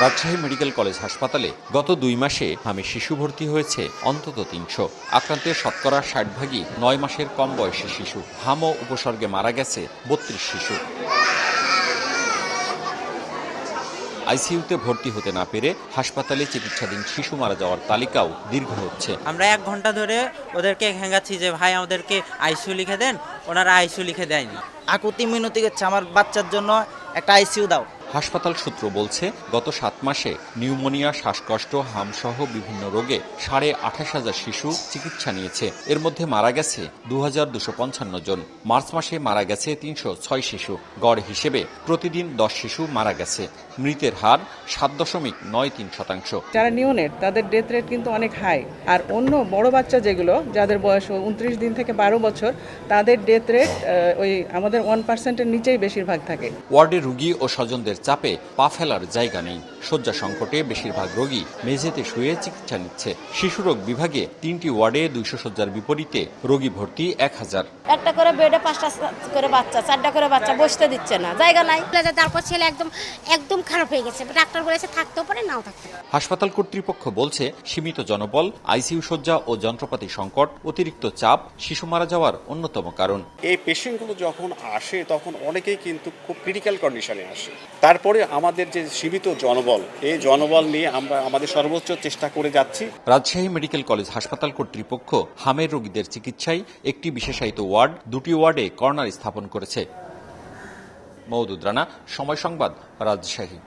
Rajshahi medical college হাসপাতালে গত 2 মাসে হামে শিশু ভর্তি হয়েছে অন্তত 300। আক্রান্তের শতকরা 60 ভাগই 9 মাসের কম বয়সী শিশু। হাম ও উপসর্গে মারা গেছে 32 শিশু। আইসিইউতে ভর্তি হতে না পেরে হাসপাতালে চিকিৎসাধীন শিশু মারা যাওয়ার তালিকাও দীর্ঘ হচ্ছে। আমরা 1 ঘন্টা ধরে ওদেরকে ঘেঙ্গাচ্ছি যে ভাই আমাদেরকে আইসিইউ লিখে দেন, ওনারা আইসিইউ লিখে দেয়নি। আকুতি মিনতি করছে, আমার বাচ্চার জন্য একটা আইসিইউ দাও। হাসপাতাল সূত্র বলছে, গত 7 মাসে নিউমোনিয়া, শ্বাসকষ্ট, হামসহ বিভিন্ন রোগে 28,500 শিশু চিকিৎসা নিয়েছে। এর মধ্যে মারা গেছে 2255 জন। মার্চ মাসে মারা গেছে 306 শিশু। গড় হিসেবে প্রতিদিন 10 শিশু মারা গেছে। মৃতের হার 7.93%। যারা নিওনেট তাদের ডেথ রেট কিন্তু অনেক হাই, আর অন্য বড় বাচ্চা যেগুলো যাদের বয়স 29 দিন থেকে 12 বছর তাদের ডেথ রেট ওই আমাদের 1%-এর নিচেই বেশিরভাগ থাকে। ওয়ার্ডে রোগী ও স্বজনদের চাপে পা ফেলার জায়গা নেই। শয্যা সংকটে বেশিরভাগ রোগী মেঝেতে শুয়ে চিকিৎসা নিচ্ছে। শিশুরোগ বিভাগে 3টি ওয়ার্ডে 200 শয্যার বিপরীতে রোগী ভর্তি 1000। একটা করে বেডে 5টা করে বাচ্চা, 4টা করে বাচ্চা, বসতে দিচ্ছে না, জায়গা নাই। তারপর ছেলে একদম খারাপ হয়ে গেছে, ডাক্তার বলেছে থাকতেও পারে নাও থাকতে পারে। হাসপাতাল কর্তৃপক্ষ বলছে, সীমিত জনবল, আইসিইউ শয্যা ও যন্ত্রপাতি সংকট, অতিরিক্ত চাপ শিশু মারা যাওয়ার অন্যতম কারণ। এই পেশেন্টগুলো যখন আসে তখন অনেকেই কিন্তু খুব ক্রিটিক্যাল কন্ডিশনে আসে। তারপরে আমাদের যে সীমিত জনবল, এই জনবল নিয়ে আমরা আমাদের সর্বোচ্চ চেষ্টা করে যাচ্ছি। রাজশাহী মেডিকেল কলেজ হাসপাতাল কর্তৃপক্ষ হামের রোগীদের চিকিৎসায় একটি বিশেষায়িত ওয়ার্ড, 2টি ওয়ার্ডে কর্নার স্থাপন করেছে। মওদুদ রানা, সময় সংবাদ, রাজশাহী।